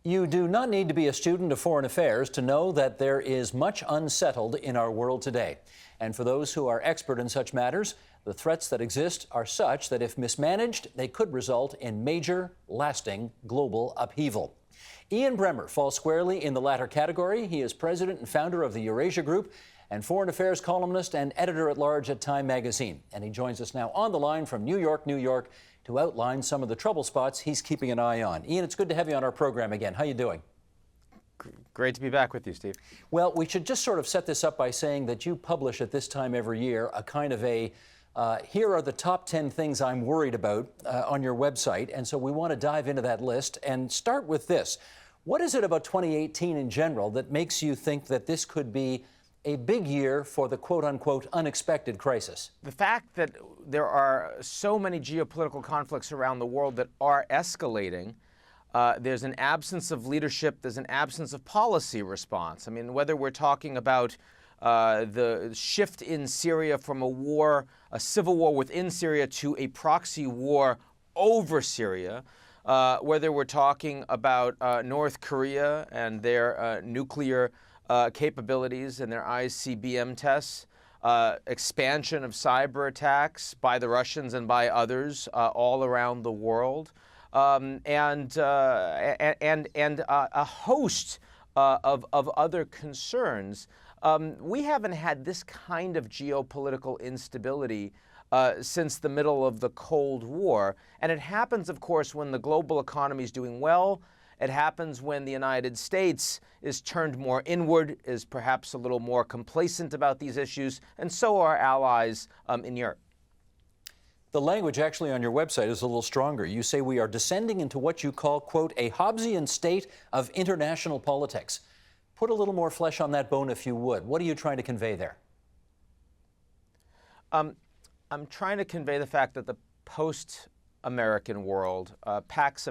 You do not need to be a student of foreign affairs to know that there is much unsettled in our world today. And for those who are expert in such matters, the threats that exist are such that if mismanaged, they could result in major, lasting global upheaval. Ian Bremmer falls squarely in the latter category. He is president and founder of the Eurasia Group and foreign affairs columnist and editor-at-large at Time magazine. And he joins us now on the line from New York, to outline some of the trouble spots he's keeping an eye on. Ian, it's good to have you on our program again. How you doing? Great to be back with you, Steve. Well, we should just sort of set this up by saying that you publish at this time every year a kind of a here are the top 10 things I'm worried about on your website. And so we want to dive into that list and start with this. What is it about 2018 in general that makes you think that this could be a big year for the quote-unquote unexpected crisis? The fact that there are so many geopolitical conflicts around the world that are escalating, there's an absence of leadership, there's an absence of policy response. I mean, whether we're talking about the shift in Syria from a civil war within Syria to a proxy war over Syria, whether we're talking about North Korea and their nuclear capabilities and their ICBM tests, expansion of cyber attacks by the Russians and by others all around the world, and a host of other concerns. We haven't had this kind of geopolitical instability since the middle of the Cold War, and it happens, of course, when the global economy is doing well. It happens when the United States is turned more inward, is perhaps a little more complacent about these issues, and so are allies in Europe. The language actually on your website is a little stronger. You say we are descending into what you call, quote, a Hobbesian state of international politics. Put a little more flesh on that bone if you would. What are you trying to convey there? I'm trying to convey the fact that the post-American world, Pax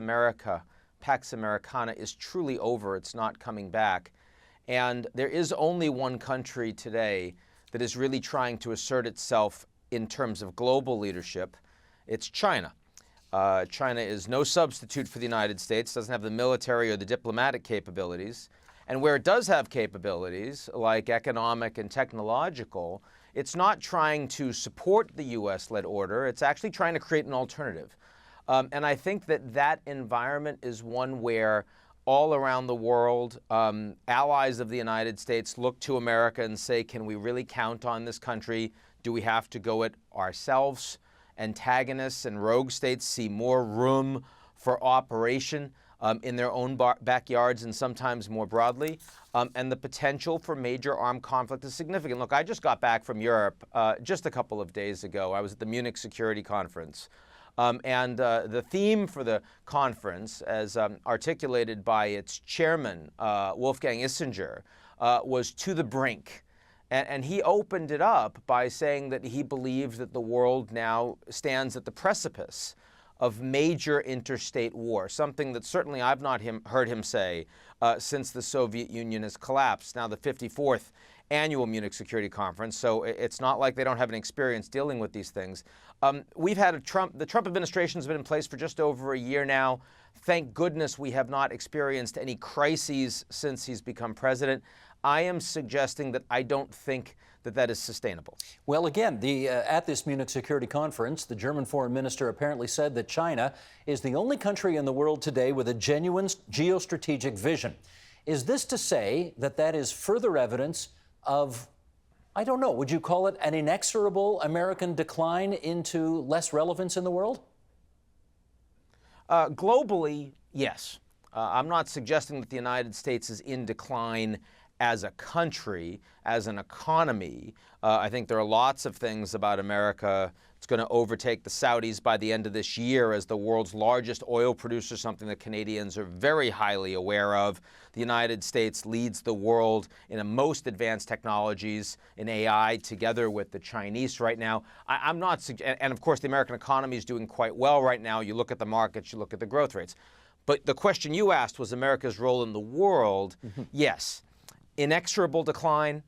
Americana is truly over. It's not coming back. And there is only one country today that is really trying to assert itself in terms of global leadership. It's China. China is no substitute for the United States, doesn't have the military or the diplomatic capabilities. And where it does have capabilities, like economic and technological, it's not trying to support the U.S.-led order. It's actually trying to create an alternative. And I think that environment is one where all around the world, allies of the United States look to America and say, can we really count on this country? Do we have to go it ourselves? Antagonists and rogue states see more room for operation in their own backyards and sometimes more broadly. And the potential for major armed conflict is significant. Look, I just got back from Europe just a couple of days ago. I was at the Munich Security Conference. And the theme for the conference, as articulated by its chairman, Wolfgang Ischinger, was to the brink. And he opened it up by saying that he believed that the world now stands at the precipice of major interstate war, something that certainly I've not heard him say since the Soviet Union has collapsed. Now the 54th annual Munich Security Conference, so it's not like they don't have an experience dealing with these things. We've had the Trump administration has been in place for just over a year now. Thank goodness we have not experienced any crises since he's become president. I am suggesting that I don't think that is sustainable. Well, again, at this Munich Security Conference, the German foreign minister apparently said that China is the only country in the world today with a genuine geostrategic vision. Is this to say that is further evidence of, I don't know, would you call it an inexorable American decline into less relevance in the world? Globally, yes. I'm not suggesting that the United States is in decline as a country, as an economy. I think there are lots of things about America. It's going to overtake the Saudis by the end of this year as the world's largest oil producer, something that Canadians are very highly aware of. The United States leads the world in the most advanced technologies in AI together with the Chinese right now. I'm not, and of course the American economy is doing quite well right now. You look at the markets, you look at the growth rates. But the question you asked was America's role in the world. Mm-hmm. Yes. Inexorable decline.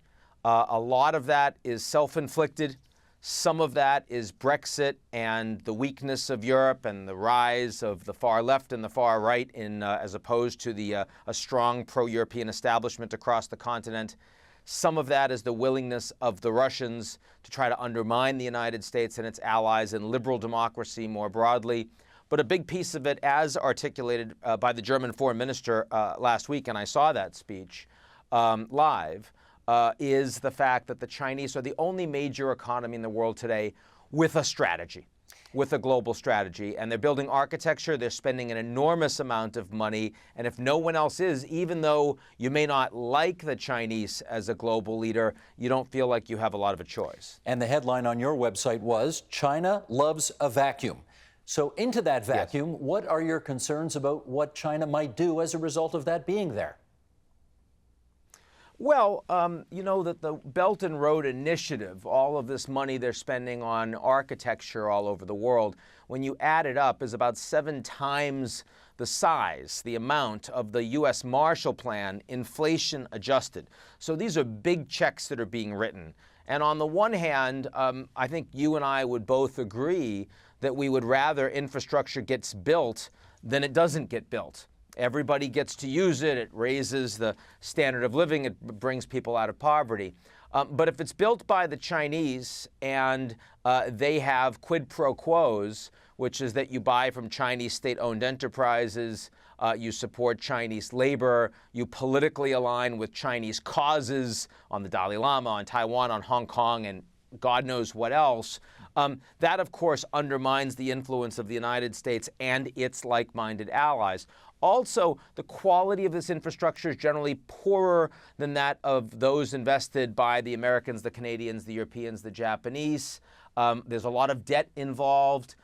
A lot of that is self-inflicted. Some of that is Brexit and the weakness of Europe and the rise of the far left and the far right as opposed to a strong pro-European establishment across the continent. Some of that is the willingness of the Russians to try to undermine the United States and its allies and liberal democracy more broadly. But a big piece of it, as articulated by the German foreign minister last week, and I saw that speech live, is the fact that the Chinese are the only major economy in the world today with a strategy, with a global strategy. And they're building architecture, they're spending an enormous amount of money. And if no one else is, even though you may not like the Chinese as a global leader, you don't feel like you have a lot of a choice. And the headline on your website was, China loves a vacuum. So into that vacuum, yes. What are your concerns about what China might do as a result of that being there? Well, you know that the Belt and Road Initiative, all of this money they're spending on architecture all over the world, when you add it up, is about 7 times the size, the amount of the U.S. Marshall Plan, inflation adjusted. So these are big checks that are being written. And on the one hand, I think you and I would both agree that we would rather infrastructure gets built than it doesn't get built. Everybody gets to use it. It raises the standard of living. It brings people out of poverty. But if it's built by the Chinese and they have quid pro quos, which is that you buy from Chinese state-owned enterprises, you support Chinese labor, you politically align with Chinese causes on the Dalai Lama, on Taiwan, on Hong Kong, and God knows what else, that, of course, undermines the influence of the United States and its like-minded allies. Also, the quality of this infrastructure is generally poorer than that of those invested by the Americans, the Canadians, the Europeans, the Japanese. There's a lot of debt involved.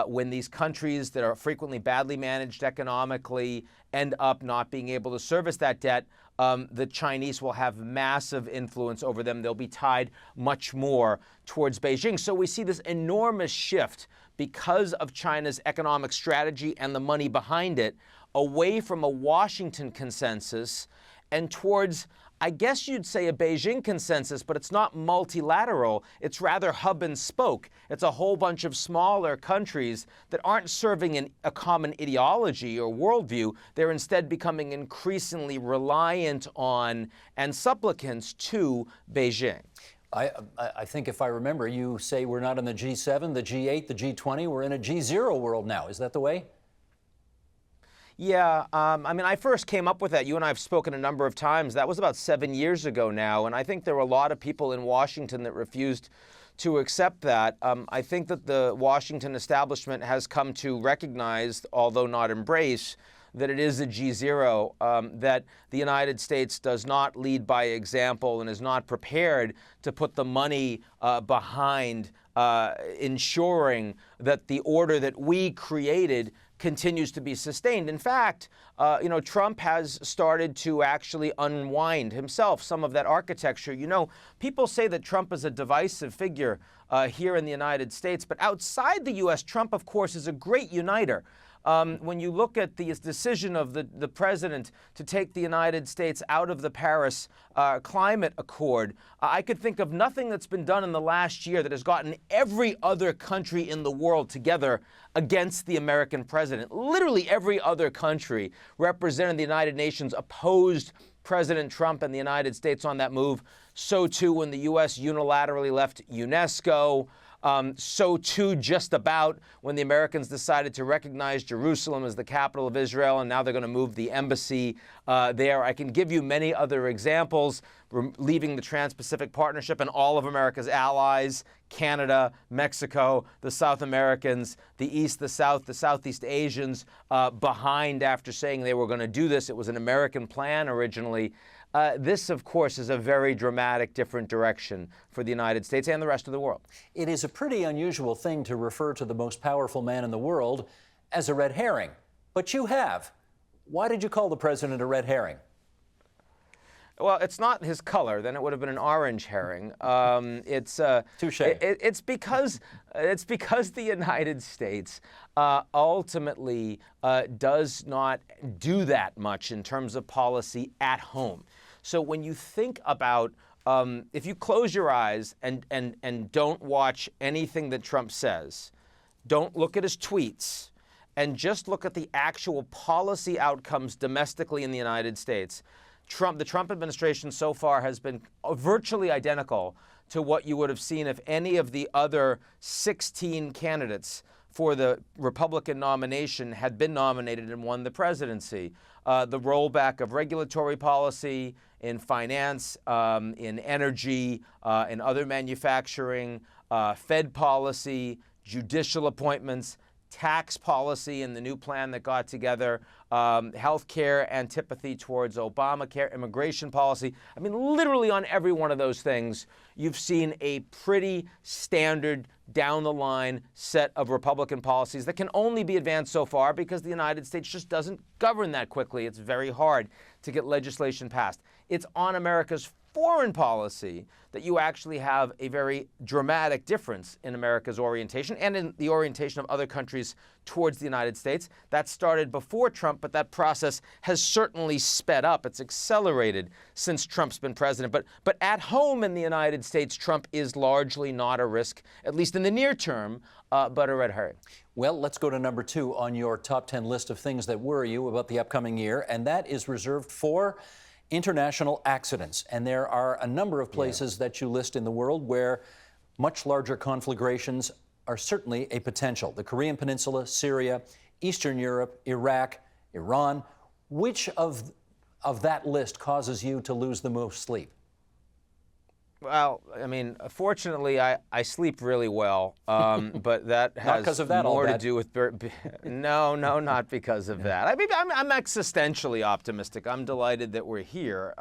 When these countries that are frequently badly managed economically end up not being able to service that debt, the Chinese will have massive influence over them. They'll be tied much more towards Beijing. So we see this enormous shift because of China's economic strategy and the money behind it away from a Washington consensus and towards, I guess you'd say, a Beijing consensus, but it's not multilateral. It's rather hub and spoke. It's a whole bunch of smaller countries that aren't serving a common ideology or worldview. They're instead becoming increasingly reliant on and supplicants to Beijing. I think if I remember, you say we're not in the G7, the G8, the G20. We're in a G0 world now. Is that the way? Yeah, I mean, I first came up with that. You and I have spoken a number of times. That was about 7 years ago now, and I think there were a lot of people in Washington that refused to accept that. I think that the Washington establishment has come to recognize, although not embrace, that it is a G0, that the United States does not lead by example and is not prepared to put the money behind ensuring that the order that we created continues to be sustained. In fact, Trump has started to actually unwind himself some of that architecture. You know, people say that Trump is a divisive figure here in the United States, but outside the U.S., Trump, of course, is a great uniter. When you look at the decision of the president to take the United States out of the Paris Climate Accord, I could think of nothing that's been done in the last year that has gotten every other country in the world together against the American president. Literally every other country represented in the United Nations opposed President Trump and the United States on that move. So too when the U.S. unilaterally left UNESCO. So too just about when the Americans decided to recognize Jerusalem as the capital of Israel, and now they're going to move the embassy there. I can give you many other examples, leaving the Trans-Pacific Partnership and all of America's allies, Canada, Mexico, the South Americans, the East, the South, the Southeast Asians behind after saying they were going to do this. It was an American plan originally. This, of course, is a very dramatic, different direction for the United States and the rest of the world. It is a pretty unusual thing to refer to the most powerful man in the world as a red herring. But you have. Why did you call the president a red herring? Well, it's not his color. Then it would have been an orange herring. Touche. It's because the United States ultimately does not do that much in terms of policy at home. So when you think about if you close your eyes and don't watch anything that Trump says, don't look at his tweets, and just look at the actual policy outcomes domestically in the United States, the Trump administration so far has been virtually identical to what you would have seen if any of the other 16 candidates for the Republican nomination had been nominated and won the presidency. The rollback of regulatory policy in finance, in energy, in other manufacturing, Fed policy, judicial appointments, tax policy in the new plan that got together, health care antipathy towards Obamacare, immigration policy. I mean, literally on every one of those things, you've seen a pretty standard down-the-line set of Republican policies that can only be advanced so far because the United States just doesn't govern that quickly. It's very hard to get legislation passed. It's on America's foreign policy that you actually have a very dramatic difference in America's orientation and in the orientation of other countries towards the United States. That started before Trump, but that process has certainly sped up. It's accelerated since Trump's been president. But at home in the United States, Trump is largely not a risk, at least in the near term, but a red herring. Well, let's go to number 2 on your top 10 list of things that worry you about the upcoming year, and that is reserved for international accidents. And there are a number of places that you list in the world where much larger conflagrations are certainly a potential. The Korean Peninsula, Syria, Eastern Europe, Iraq, Iran. Which of that list causes you to lose the most sleep? Well, I mean, fortunately, I sleep really well, but that has more to do with no, not because of that. I mean, I'm existentially optimistic. I'm delighted that we're here.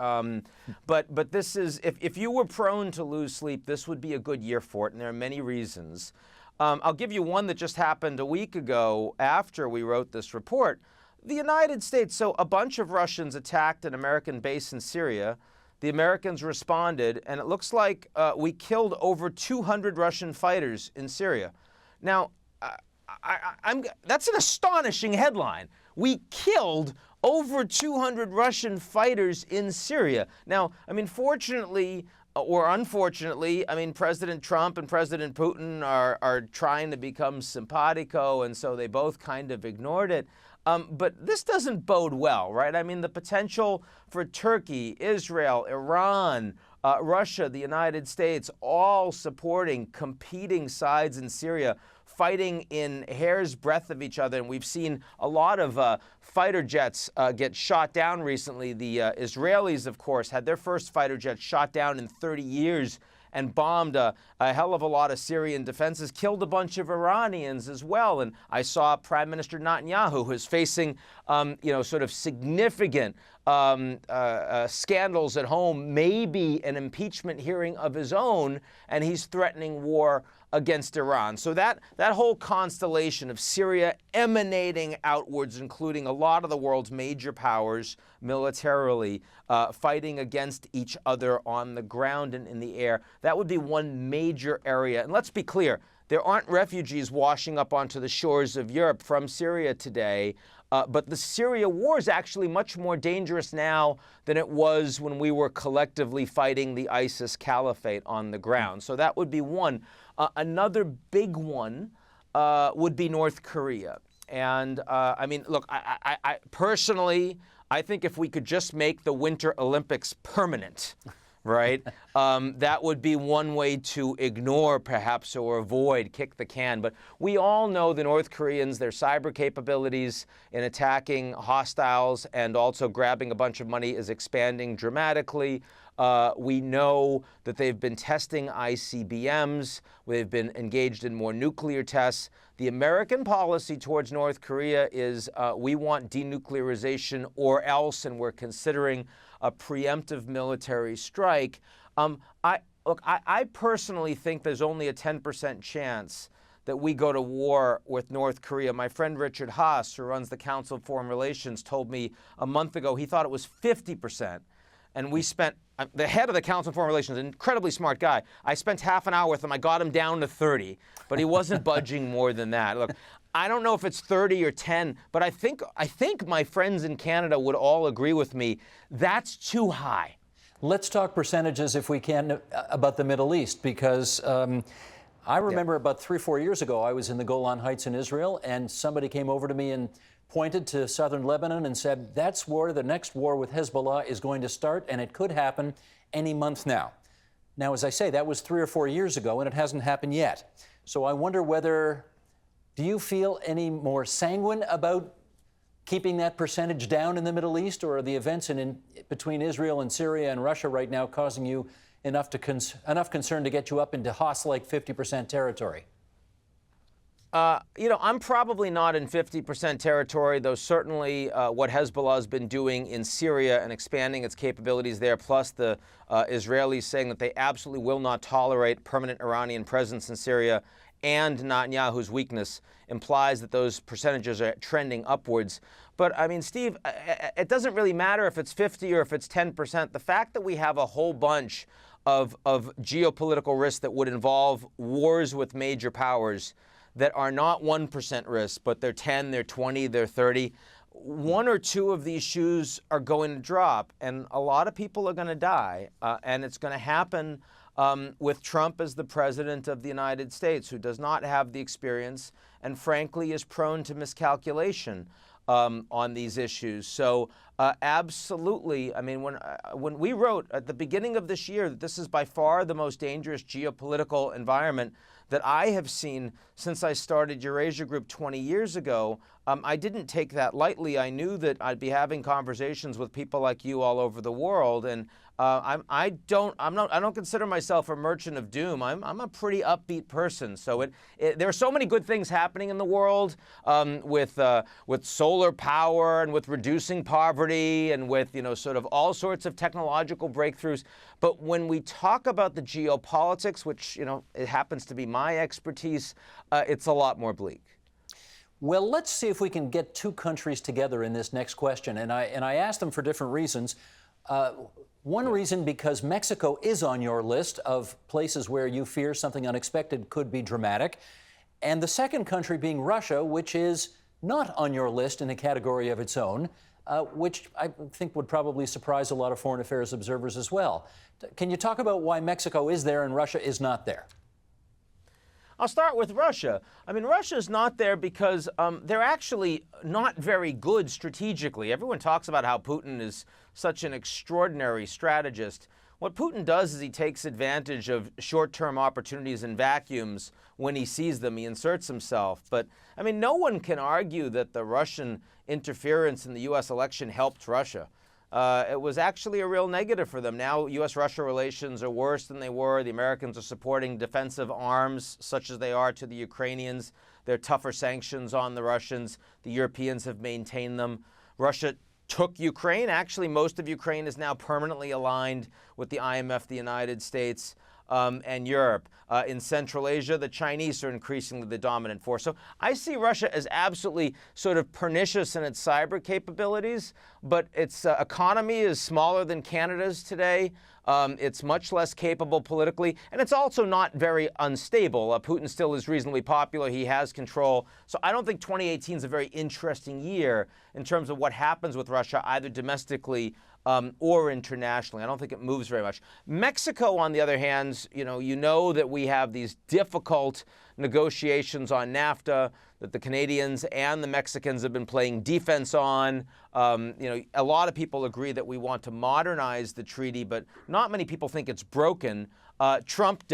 But this is, if you were prone to lose sleep, this would be a good year for it, and there are many reasons. I'll give you one that just happened a week ago after we wrote this report. The United States, so a bunch of Russians attacked an American base in Syria. The Americans responded, and it looks like we killed over 200 Russian fighters in Syria. Now, that's an astonishing headline. We killed over 200 Russian fighters in Syria. Now, I mean, fortunately or unfortunately, I mean, President Trump and President Putin are trying to become simpatico, and so they both kind of ignored it. But this doesn't bode well, right? I mean, the potential for Turkey, Israel, Iran, Russia, the United States, all supporting competing sides in Syria, fighting in hair's breadth of each other. And we've seen a lot of fighter jets get shot down recently. The Israelis, of course, had their first fighter jet shot down in 30 years and bombed a hell of a lot of Syrian defenses, killed a bunch of Iranians as well. And I saw Prime Minister Netanyahu, who's facing, sort of significant scandals at home, maybe an impeachment hearing of his own, and he's threatening war against Iran. So that whole constellation of Syria emanating outwards, including a lot of the world's major powers militarily, fighting against each other on the ground and in the air, that would be one major area. And let's be clear, there aren't refugees washing up onto the shores of Europe from Syria today. But the Syria war is actually much more dangerous now than it was when we were collectively fighting the ISIS caliphate on the ground. So that would be one. Another big one would be North Korea. And I mean, look, I personally, I think if we could just make the Winter Olympics permanent, right? That would be one way to ignore, perhaps, or avoid, kick the can. But we all know the North Koreans, their cyber capabilities in attacking hostiles and also grabbing a bunch of money is expanding dramatically. We know that they've been testing ICBMs. They've been engaged in more nuclear tests. The American policy towards North Korea is we want denuclearization or else, and we're considering a preemptive military strike. I personally think there's only a 10% chance that we go to war with North Korea. My friend Richard Haas, who runs the Council of Foreign Relations, told me a month ago he thought it was 50%. And we spent, the head of the Council of Foreign Relations, an incredibly smart guy, I spent half an hour with him. I got him down to 30, but he wasn't budging more than that. Look, I don't know if it's 30 or 10, but I think my friends in Canada would all agree with me, that's too high. Let's talk percentages, if we can, about the Middle East, because I remember about 3 or 4 years ago, I was in the Golan Heights in Israel, and somebody came over to me and pointed to southern Lebanon and said, that's where the next war with Hezbollah is going to start, and it could happen any month now. Now, as I say, that was 3 or 4 years ago, and it hasn't happened yet. So I wonder whether, do you feel any more sanguine about keeping that percentage down in the Middle East, or are the events between Israel and Syria and Russia right now causing you enough concern to get you up into Haas-like 50% territory? I'm probably not in 50% territory, though certainly what Hezbollah has been doing in Syria and expanding its capabilities there, plus the Israelis saying that they absolutely will not tolerate permanent Iranian presence in Syria, and Netanyahu's weakness implies that those percentages are trending upwards. But, I mean, Steve, it doesn't really matter if it's 50 or if it's 10%. The fact that we have a whole bunch of geopolitical risks that would involve wars with major powers that are not 1% risk, but they're 10, they're 20, they're 30. One or two of these shoes are going to drop, and a lot of people are going to die. And it's going to happen with Trump as the president of the United States, who does not have the experience and, frankly, is prone to miscalculation on these issues. So absolutely, I mean, when we wrote at the beginning of this year that this is by far the most dangerous geopolitical environment that I have seen since I started Eurasia Group 20 years ago, I didn't take that lightly. I knew that I'd be having conversations with people like you all over the world, and I don't consider myself a merchant of doom. I'm a pretty upbeat person. So there are so many good things happening in the world with solar power and with reducing poverty and with sort of all sorts of technological breakthroughs. But when we talk about the geopolitics, which it happens to be my expertise, it's a lot more bleak. Well, let's see if we can get two countries together in this next question, and I asked them for different reasons. One reason because Mexico is on your list of places where you fear something unexpected could be dramatic, and the second country being Russia, which is not on your list in a category of its own, which I think would probably surprise a lot of foreign affairs observers as well. Can you talk about why Mexico is there and Russia is not there? I'll start with Russia. I mean, Russia's not there because they're actually not very good strategically. Everyone talks about how Putin is such an extraordinary strategist. What Putin does is he takes advantage of short-term opportunities and vacuums when he sees them. He inserts himself. But, I mean, no one can argue that the Russian interference in the U.S. election helped Russia. It was actually a real negative for them. Now U.S.-Russia relations are worse than they were. The Americans are supporting defensive arms, such as they are to the Ukrainians. There are tougher sanctions on the Russians. The Europeans have maintained them. Russia took Ukraine. Actually, most of Ukraine is now permanently aligned with the IMF, the United States, and Europe. In Central Asia, the Chinese are increasingly the dominant force. So I see Russia as absolutely sort of pernicious in its cyber capabilities, but its economy is smaller than Canada's today. It's much less capable politically, and it's also not very unstable. Putin still is reasonably popular. He has control. So I don't think 2018 is a very interesting year in terms of what happens with Russia, either domestically or internationally. I don't think it moves very much. Mexico, on the other hand, you know that we have these difficult negotiations on NAFTA that the Canadians and the Mexicans have been playing defense on. A lot of people agree that we want to modernize the treaty, but not many people think it's broken. Trump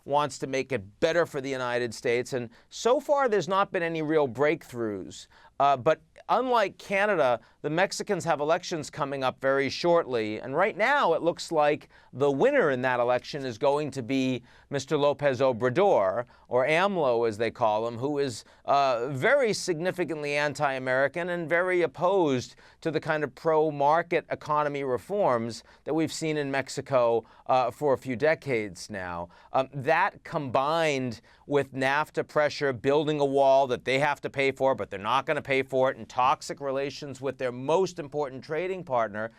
wants to make it better for the United States, and so far there's not been any real breakthroughs. But unlike Canada, the Mexicans have elections coming up very shortly, and right now it looks like the winner in that election is going to be Mr. López Obrador, or AMLO as they call him, who is very significantly anti-American and very opposed to the kind of pro-market economy reforms that we've seen in Mexico for a few decades now. That combined with NAFTA pressure, building a wall that they have to pay for, but they're not going to pay for it, and toxic relations with their most important trading partner,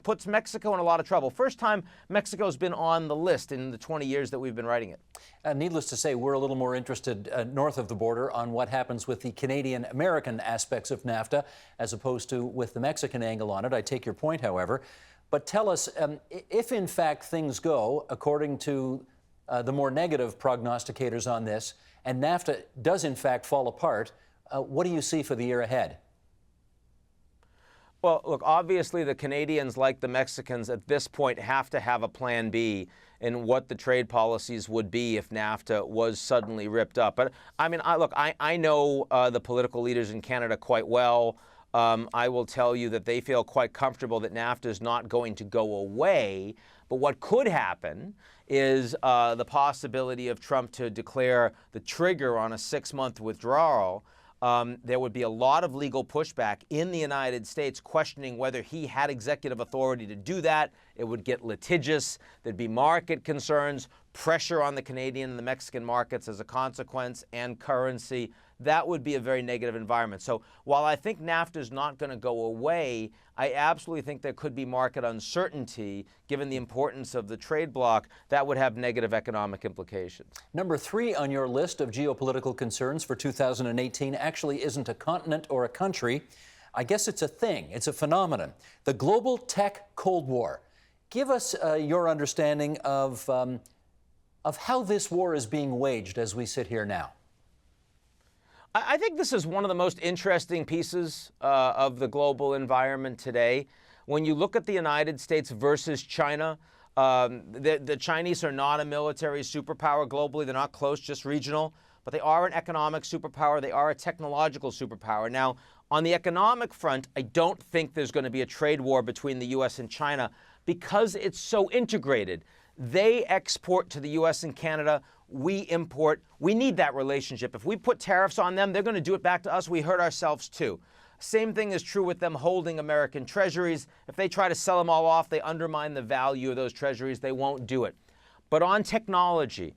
puts Mexico in a lot of trouble. First time Mexico's been on the list in the 20 years that we've been writing it. Needless to say, we're a little more interested north of the border on what happens with the Canadian-American aspects of NAFTA as opposed to with the Mexican angle on it. I take your point, however. But tell us, if in fact things go according to the more negative prognosticators on this, and NAFTA does in fact fall apart, what do you see for the year ahead? Well, look, obviously the Canadians, like the Mexicans, at this point have to have a plan B in what the trade policies would be if NAFTA was suddenly ripped up. But I mean, I know the political leaders in Canada quite well. I will tell you that they feel quite comfortable that NAFTA is not going to go away. But what could happen is the possibility of Trump to declare the trigger on a 6-month withdrawal. There would be a lot of legal pushback in the United States questioning whether he had executive authority to do that. It would get litigious. There'd be market concerns, pressure on the Canadian and the Mexican markets as a consequence, and currency. That would be a very negative environment. So while I think NAFTA is not going to go away, I absolutely think there could be market uncertainty given the importance of the trade bloc that would have negative economic implications. Number 3 on your list of geopolitical concerns for 2018 actually isn't a continent or a country. I guess it's a thing. It's a phenomenon. The global tech Cold War. Give us your understanding of how this war is being waged as we sit here now. I think this is one of the most interesting pieces of the global environment today. When you look at the United States versus China, the Chinese are not a military superpower globally. They're not close, just regional. But they are an economic superpower. They are a technological superpower. Now, on the economic front, I don't think there's going to be a trade war between the U.S. and China because it's so integrated. They export to the U.S. and Canada. We import. We need that relationship. If we put tariffs on them, they're going to do it back to us. We hurt ourselves too. Same thing is true with them holding American treasuries. If they try to sell them all off, they undermine the value of those treasuries. They won't do it. But on technology,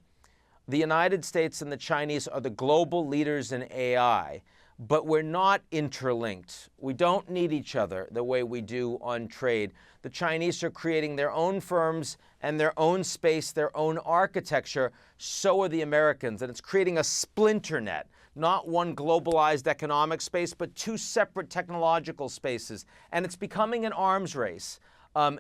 the United States and the Chinese are the global leaders in AI, but we're not interlinked. We don't need each other the way we do on trade. The Chinese are creating their own firms and their own space, their own architecture. So are the Americans. And it's creating a splinter net, not one globalized economic space, but 2 separate technological spaces. And it's becoming an arms race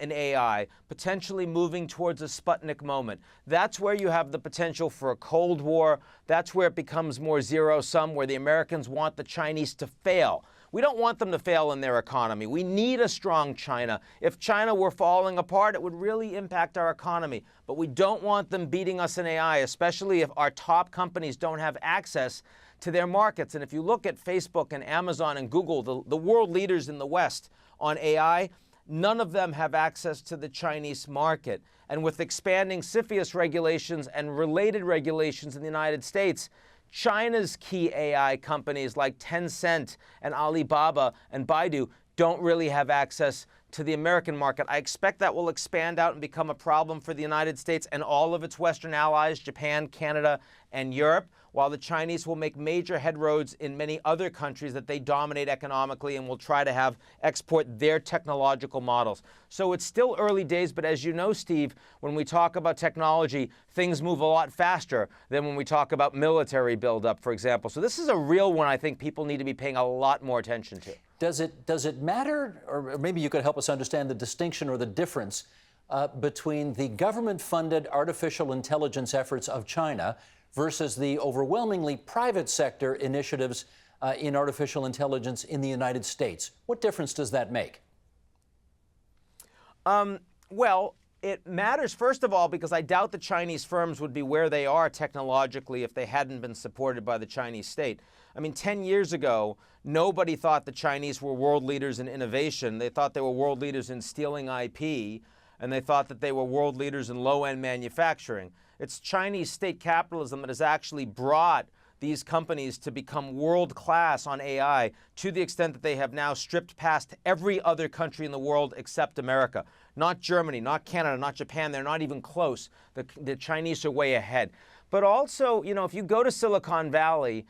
in AI, potentially moving towards a Sputnik moment. That's where you have the potential for a Cold War. That's where it becomes more zero-sum, where the Americans want the Chinese to fail. We don't want them to fail in their economy. We need a strong China. If China were falling apart, it would really impact our economy. But we don't want them beating us in AI, especially if our top companies don't have access to their markets. And if you look at Facebook and Amazon and Google, the world leaders in the West on AI, none of them have access to the Chinese market. And with expanding CFIUS regulations and related regulations in the United States, China's key AI companies like Tencent and Alibaba and Baidu don't really have access to the American market. I expect that will expand out and become a problem for the United States and all of its Western allies, Japan, Canada, and Europe, while the Chinese will make major headroads in many other countries that they dominate economically and will try to export their technological models. So it's still early days, but as you know, Steve, when we talk about technology, things move a lot faster than when we talk about military buildup, for example. So this is a real one I think people need to be paying a lot more attention to. Does it matter, or maybe you could help us understand the distinction or the difference between the government-funded artificial intelligence efforts of China versus the overwhelmingly private sector initiatives in artificial intelligence in the United States? What difference does that make? Well, it matters, first of all, because I doubt the Chinese firms would be where they are technologically if they hadn't been supported by the Chinese state. I mean, 10 years ago, nobody thought the Chinese were world leaders in innovation. They thought they were world leaders in stealing IP, and they thought that they were world leaders in low-end manufacturing. It's Chinese state capitalism that has actually brought these companies to become world-class on AI to the extent that they have now stripped past every other country in the world except America. Not Germany, not Canada, not Japan. They're not even close. The Chinese are way ahead. But also, you know, if you go to Silicon Valley,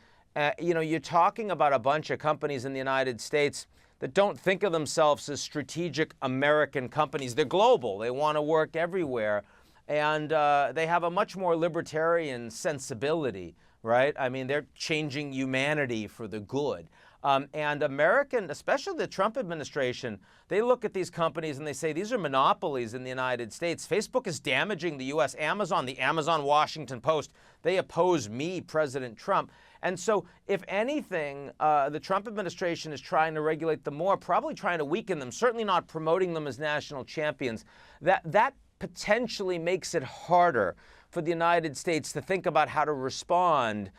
you're talking about a bunch of companies in the United States that don't think of themselves as strategic American companies. They're global. They want to work everywhere. And they have a much more libertarian sensibility, right? I mean, they're changing humanity for the good. And American, especially the Trump administration, they look at these companies and they say these are monopolies in the United States. Facebook is damaging the U.S. Amazon, the Amazon Washington Post, they oppose me, President Trump. And so, if anything, the Trump administration is trying to regulate them more, probably trying to weaken them, certainly not promoting them as national champions. That potentially makes it harder for the United States to think about how to respond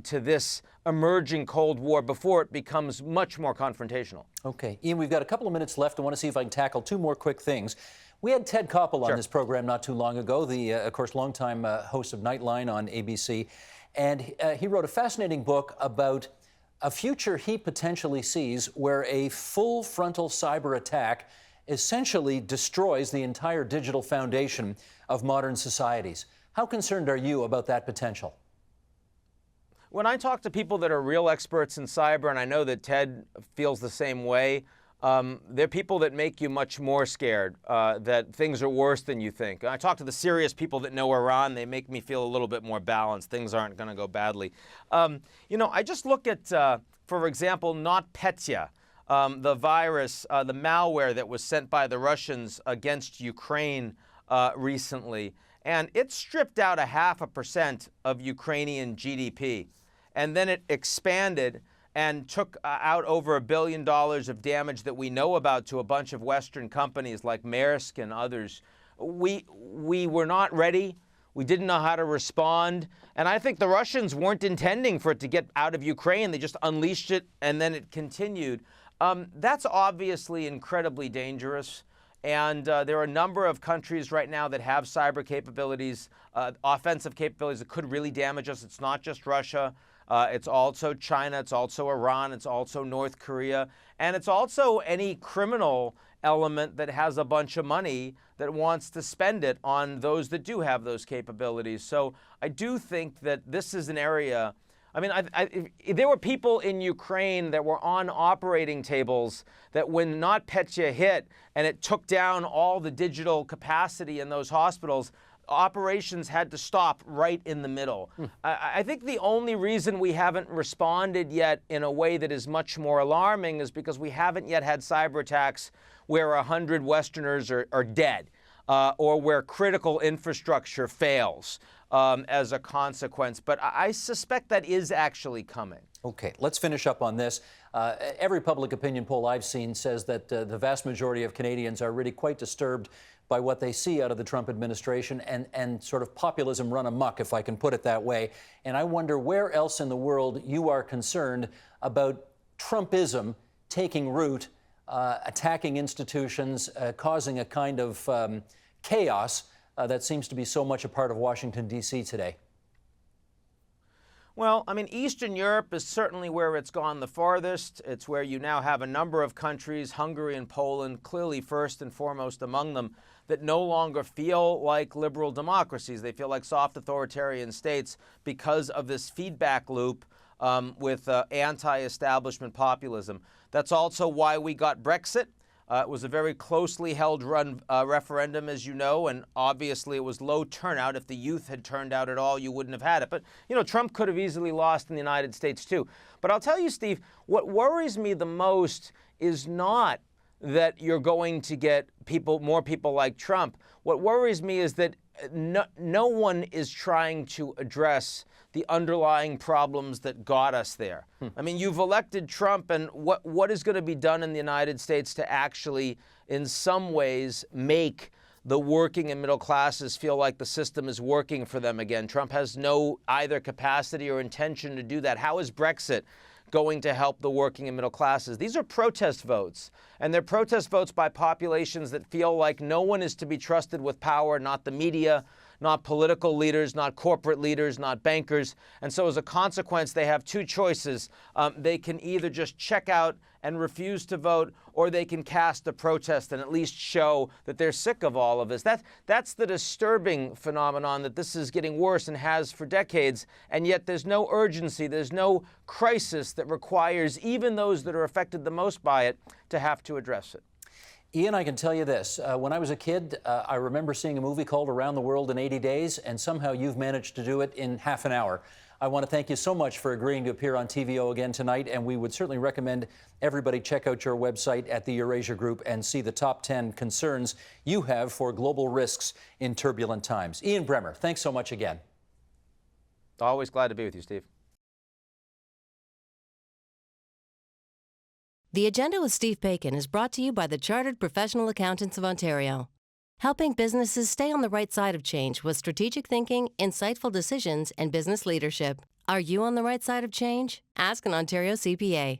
to this emerging Cold War before it becomes much more confrontational. Okay. Ian, we've got a couple of minutes left. I want to see if I can tackle two more quick things. We had Ted Koppel on this program not too long ago, the, of course, longtime host of Nightline on ABC. And he wrote a fascinating book about a future he potentially sees where a full frontal cyber attack essentially destroys the entire digital foundation of modern societies. How concerned are you about that potential? When I talk to people that are real experts in cyber, and I know that Ted feels the same way, they're people that make you much more scared, that things are worse than you think. I talk to the serious people that know Iran. They make me feel a little bit more balanced. Things aren't going to go badly. I just look at, for example, NotPetya, the virus, the malware that was sent by the Russians against Ukraine recently. And it stripped out 0.5% of Ukrainian GDP. And then it expanded and took out over $1 billion of damage that we know about to a bunch of Western companies like Maersk and others. We were not ready. We didn't know how to respond. And I think the Russians weren't intending for it to get out of Ukraine. They just unleashed it, and then it continued. That's obviously incredibly dangerous. And there are a number of countries right now that have cyber capabilities, offensive capabilities that could really damage us. It's not just Russia. It's also China. It's also Iran. It's also North Korea. And it's also any criminal element that has a bunch of money that wants to spend it on those that do have those capabilities. So I do think that this is an area. I mean, there were people in Ukraine that were on operating tables that when NotPetya hit and it took down all the digital capacity in those hospitals, operations had to stop right in the middle. I think the only reason we haven't responded yet in a way that is much more alarming is because we haven't yet had cyber attacks where 100 Westerners are dead or where critical infrastructure fails as a consequence. But I suspect that is actually coming. Okay, let's finish up on this. Every public opinion poll I've seen says that the vast majority of Canadians are really quite disturbed by what they see out of the Trump administration and sort of populism run amok, if I can put it that way. And I wonder where else in the world you are concerned about Trumpism taking root, attacking institutions, causing a kind of chaos that seems to be so much a part of Washington, D.C. today. Well, I mean, Eastern Europe is certainly where it's gone the farthest. It's where you now have a number of countries, Hungary and Poland, clearly first and foremost among them, that no longer feel like liberal democracies. They feel like soft authoritarian states because of this feedback loop with anti-establishment populism. That's also why we got Brexit. It was a very closely held referendum, as you know, and obviously it was low turnout. If the youth had turned out at all, you wouldn't have had it. But, you know, Trump could have easily lost in the United States, too. But I'll tell you, Steve, what worries me the most is not that you're going to get more people like Trump. What worries me is that no one is trying to address the underlying problems that got us there. I mean, you've elected Trump, and what is going to be done in the United States to actually, in some ways, make the working and middle classes feel like the system is working for them again? Trump has no either capacity or intention to do that. How is Brexit going to help the working and middle classes? These are protest votes, and they're protest votes by populations that feel like no one is to be trusted with power, not the media, not political leaders, not corporate leaders, not bankers. And so as a consequence, they have two choices. They can either just check out and refuse to vote, or they can cast a protest and at least show that they're sick of all of this. That's the disturbing phenomenon, that this is getting worse and has for decades, and yet there's no urgency, there's no crisis that requires even those that are affected the most by it to have to address it. Ian, I can tell you this. When I was a kid, I remember seeing a movie called Around the World in 80 Days, and somehow you've managed to do it in half an hour. I want to thank you so much for agreeing to appear on TVO again tonight, and we would certainly recommend everybody check out your website at the Eurasia Group and see the top 10 concerns you have for global risks in turbulent times. Ian Bremmer, thanks so much again. Always glad to be with you, Steve. The Agenda with Steve Paikin is brought to you by the Chartered Professional Accountants of Ontario, helping businesses stay on the right side of change with strategic thinking, insightful decisions, and business leadership. Are you on the right side of change? Ask an Ontario CPA.